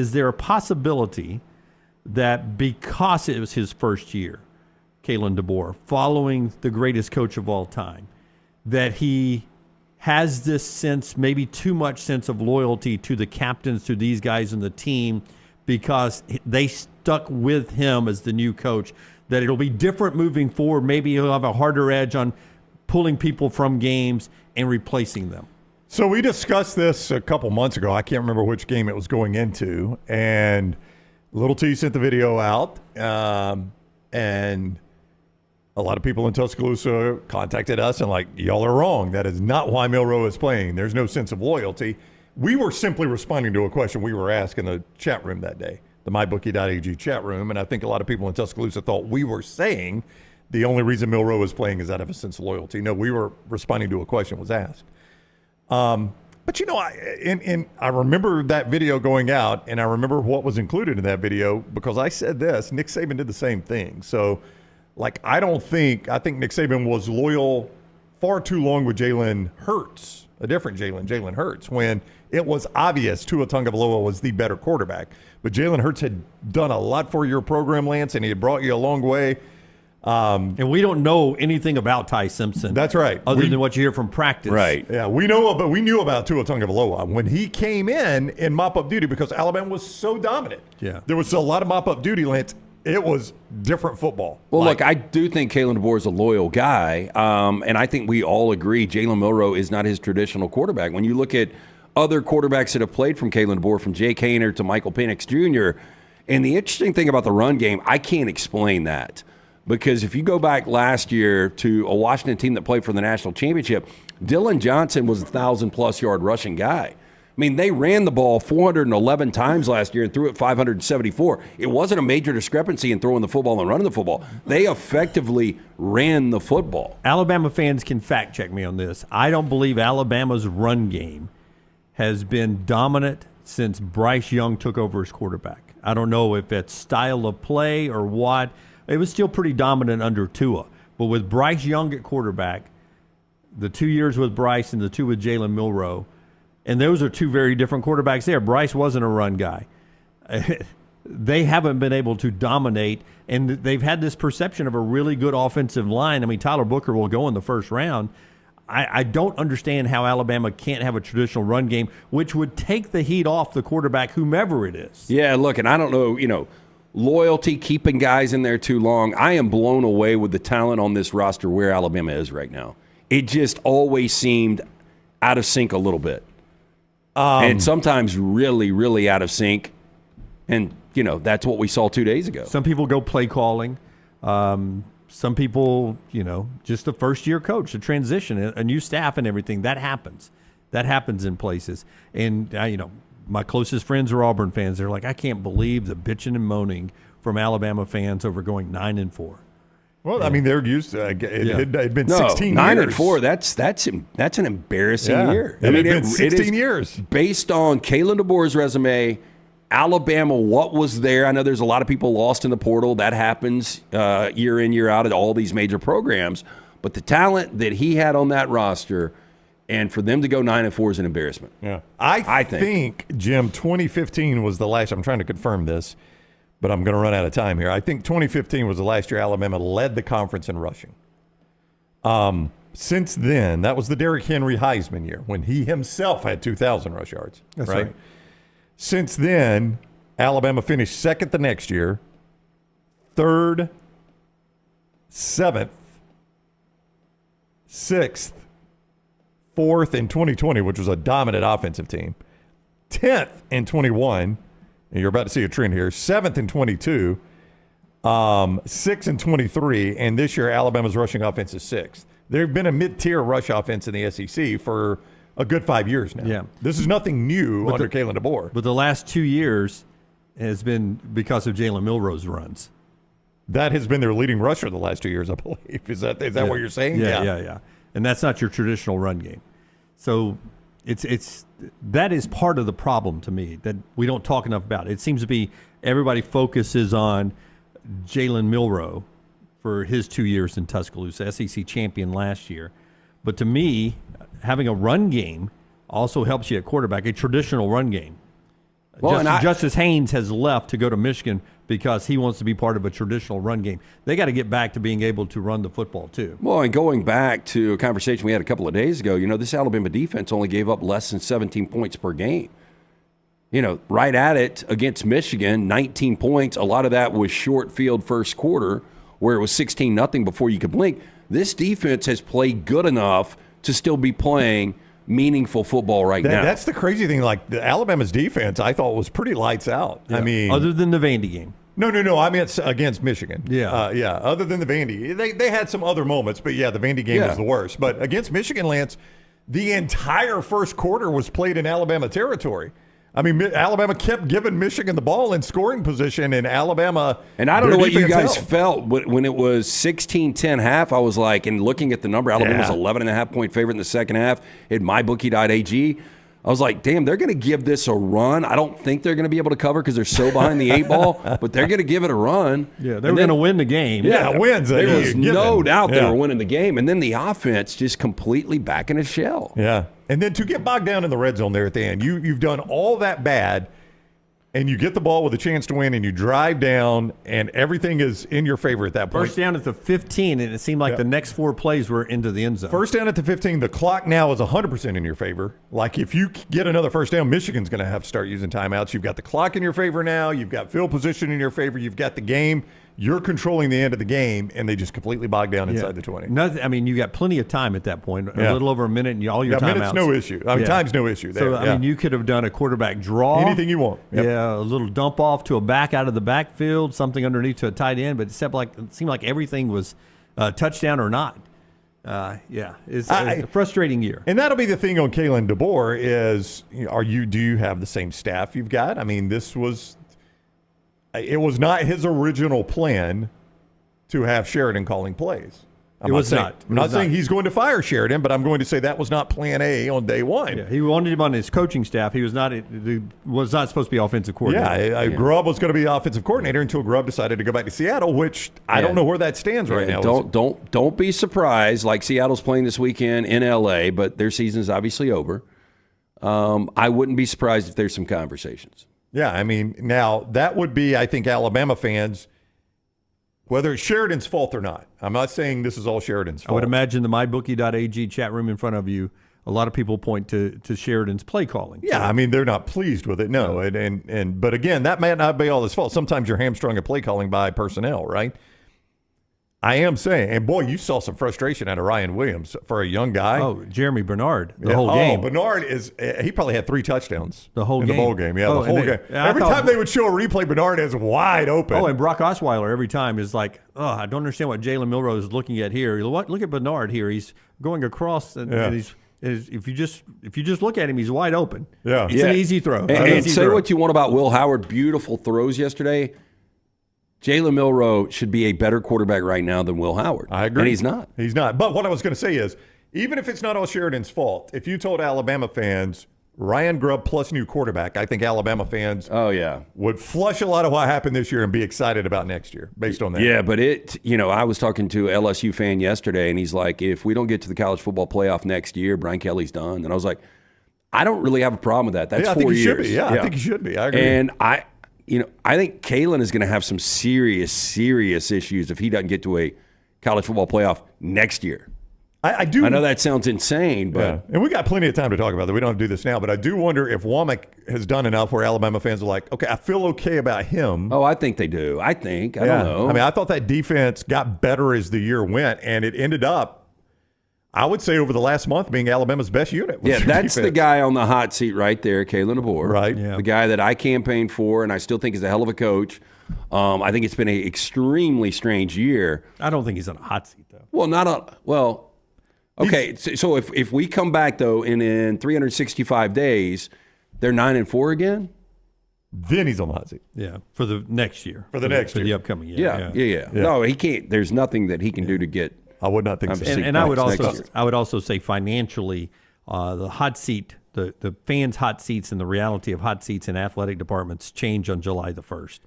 Is there a possibility that because it was his first year, Kalen DeBoer, following the greatest coach of all time, that he has this sense, maybe too much sense of loyalty to the captains, to these guys in the team, because they stuck with him as the new coach, that it'll be different moving forward? Maybe he'll have a harder edge on pulling people from games and replacing them. So we discussed this a couple months ago. I can't remember which game it was going into. And Little T sent the video out. And a lot of people in Tuscaloosa contacted us and like, y'all are wrong. That is not why Milroe is playing. There's no sense of loyalty. We were simply responding to a question we were asked in the chat room that day, the mybookie.ag chat room. And I think a lot of people in Tuscaloosa thought we were saying the only reason Milroe is playing is out of a sense of loyalty. No, we were responding to a question was asked. But you know, I remember that video going out, and I remember what was included in that video because I said this. Nick Saban did the same thing. So, like, I think Nick Saban was loyal far too long with Jalen Hurts, a different Jalen Hurts, when it was obvious Tua Tagovailoa was the better quarterback. But Jalen Hurts had done a lot for your program, Lance, and he had brought you a long way. And we don't know anything about Ty Simpson. That's right. Other than what you hear from practice. Right. Yeah, we knew about Tua Tagovailoa when he came in mop-up duty because Alabama was so dominant. Yeah. There was a lot of mop-up duty, Lance. It was different football. Well, look, I do think Kalen DeBoer is a loyal guy, and I think we all agree Jalen Milroe is not his traditional quarterback. When you look at other quarterbacks that have played from Kalen DeBoer, from Jake Haener to Michael Penix Jr., and the interesting thing about the run game, I can't explain that. Because if you go back last year to a Washington team that played for the national championship, Dylan Johnson was a 1,000-plus yard rushing guy. I mean, they ran the ball 411 times last year and threw it 574. It wasn't a major discrepancy in throwing the football and running the football. They effectively ran the football. Alabama fans can fact check me on this. I don't believe Alabama's run game has been dominant since Bryce Young took over as quarterback. I don't know if it's style of play or what. It was still pretty dominant under Tua. But with Bryce Young at quarterback, the 2 years with Bryce and the 2 with Jalen Milroe, and those are two very different quarterbacks there. Bryce wasn't a run guy. They haven't been able to dominate, and they've had this perception of a really good offensive line. I mean, Tyler Booker will go in the first round. I don't understand how Alabama can't have a traditional run game, which would take the heat off the quarterback, whomever it is. Yeah, look, and I don't know, loyalty, keeping guys in there too long. I am blown away with the talent on this roster where Alabama is right now. It just always seemed out of sync a little bit. And sometimes really, really out of sync. And, that's what we saw 2 days ago. Some people go play calling. Some people, just a first-year coach, a transition, a new staff and everything. That happens. That happens in places. And, my closest friends are Auburn fans. They're like, I can't believe the bitching and moaning from Alabama fans over going 9-4. Well, yeah. I mean, they're used to it. Had been 16 years. 9-4. That's an embarrassing year. I mean, it's been 16 years. Based on Kalen DeBoer's resume, Alabama, what was there? I know there's a lot of people lost in the portal. That happens year in, year out at all these major programs. But the talent that he had on that roster, and for them to go 9-4 is an embarrassment. Yeah, I think, Jim, 2015 was the last. I'm trying to confirm this, but I'm going to run out of time here. I think 2015 was the last year Alabama led the conference in rushing. Since then, that was the Derrick Henry Heisman year when he himself had 2,000 rush yards. That's right. Since then, Alabama finished second the next year, third, seventh, sixth, fourth in 2020, which was a dominant offensive team, 10th in 21, and you're about to see a trend here, 7th in 22, 6th in 23, and this year Alabama's rushing offense is 6th. There's been a mid-tier rush offense in the SEC for a good 5 years now. Yeah. This is nothing new under Kalen DeBoer. But the last 2 years has been because of Jalen Milroe's runs. That has been their leading rusher the last 2 years, I believe. Is that what you're saying? Yeah. And that's not your traditional run game. So that is part of the problem to me that we don't talk enough about. It seems to be everybody focuses on Jalen Milroe for his 2 years in Tuscaloosa, SEC champion last year. But to me, having a run game also helps you at quarterback, a traditional run game. Well, Justice Haynes has left to go to Michigan because he wants to be part of a traditional run game. They got to get back to being able to run the football too. Well, and going back to a conversation we had a couple of days ago, this Alabama defense only gave up less than 17 points per game. Right at it against Michigan, 19 points. A lot of that was short field first quarter where it was 16-0 before you could blink. This defense has played good enough to still be playing meaningful football now. That's the crazy thing. Like, the Alabama's defense, I thought was pretty lights out. Yeah. I mean, other than the Vandy game. No. I mean, it's against Michigan. Yeah. Other than the Vandy. They had some other moments, but the Vandy game was the worst. But against Michigan, Lance, the entire first quarter was played in Alabama territory. I mean, Alabama kept giving Michigan the ball in scoring position, and Alabama. And I don't know what you guys felt when it was 16-10 half. I was like, and looking at the number, Alabama was 11.5-point favorite in the second half at mybookie.ag. I was like, damn, they're going to give this a run. I don't think they're going to be able to cover because they're so behind the 8 ball, but they're going to give it a run. Yeah, they were going to win the game. Yeah, wins. There was no doubt they were winning the game. And then the offense just completely back in a shell. Yeah. And then to get bogged down in the red zone there at the end, you've done all that bad, and you get the ball with a chance to win, and you drive down, and everything is in your favor at that point. First down at the 15, and it seemed like the next 4 plays were into the end zone. First down at the 15, the clock now is 100% in your favor. Like, if you get another first down, Michigan's going to have to start using timeouts. You've got the clock in your favor now. You've got field position in your favor. You've got the game. You're controlling the end of the game, and they just completely bog down inside the 20. Nothing, I mean, you got plenty of time at that point, a little over a minute, and all your timeouts. Minute's no issue. I mean, time's no issue there. So, I mean, you could have done a quarterback draw. Anything you want. Yep. Yeah, a little dump off to a back out of the backfield, something underneath to a tight end, but it seemed like everything was touchdown or not. It's a frustrating year. And that'll be the thing on Kalen DeBoer is, do you have the same staff you've got? I mean, it was not his original plan to have Sheridan calling plays. I'm not saying he's going to fire Sheridan, but I'm going to say that was not plan A on day one. Yeah, he wanted him on his coaching staff. He was not supposed to be offensive coordinator. Yeah, Grubb was going to be offensive coordinator until Grubb decided to go back to Seattle, which I don't know where that stands right now. Don't be surprised. Like, Seattle's playing this weekend in L.A., but their season is obviously over. I wouldn't be surprised if there's some conversations. Yeah, I mean, now that would be, I think, Alabama fans, whether it's Sheridan's fault or not. I'm not saying this is all Sheridan's fault. I would imagine the mybookie.ag chat room in front of you, a lot of people point to Sheridan's play calling. Yeah, I mean, they're not pleased with it, no. But again, that might not be all his fault. Sometimes you're hamstrung at play calling by personnel, right? I am saying, and boy, you saw some frustration out of Ryan Williams for a young guy. Oh, Jeremy Bernard, the whole game. Bernard he probably had 3 touchdowns. The whole game. The bowl game, the whole game. Every time they would show a replay, Bernard is wide open. Oh, and Brock Osweiler every time is like, I don't understand what Jalen Milroe is looking at here. Look at Bernard here. He's going across, and if you just look at him, he's wide open. Yeah. It's an easy throw. And say what you want about Will Howard. Beautiful throws yesterday. Jalen Milroe should be a better quarterback right now than Will Howard. I agree. And he's not. He's not. But what I was going to say is, even if it's not all Sheridan's fault, if you told Alabama fans, Ryan Grubb plus new quarterback, I think Alabama fans would flush a lot of what happened this year and be excited about next year based on that. Yeah, but I was talking to an LSU fan yesterday, and he's like, if we don't get to the college football playoff next year, Brian Kelly's done. And I was like, I don't really have a problem with that. That's 4 years. I think he should be. I think he should be. I agree. And I think Kalen is going to have some serious issues if he doesn't get to a college football playoff next year. I do. I know that sounds insane, but and we got plenty of time to talk about that. We don't have to do this now, but I do wonder if Womack has done enough where Alabama fans are like, okay, I feel okay about him. Oh, I think they do. I don't know. I mean, I thought that defense got better as the year went, and it ended up, I would say, over the last month, being Alabama's best unit. Yeah, that's the guy on the hot seat right there, Kalen DeBoer. Right. Yeah. The guy that I campaigned for, and I still think is a hell of a coach. I think it's been an extremely strange year. I don't think he's on a hot seat, though. Okay, so if we come back, though, in 365 days, they're 9-4 again? Then he's on the hot seat. Yeah, for the next year. For the upcoming year. Yeah. No, he can't. There's nothing that he can do to get. I would not think so. And I would also say financially, the hot seat, the fans' hot seats, and the reality of hot seats in athletic departments change on July the 1st.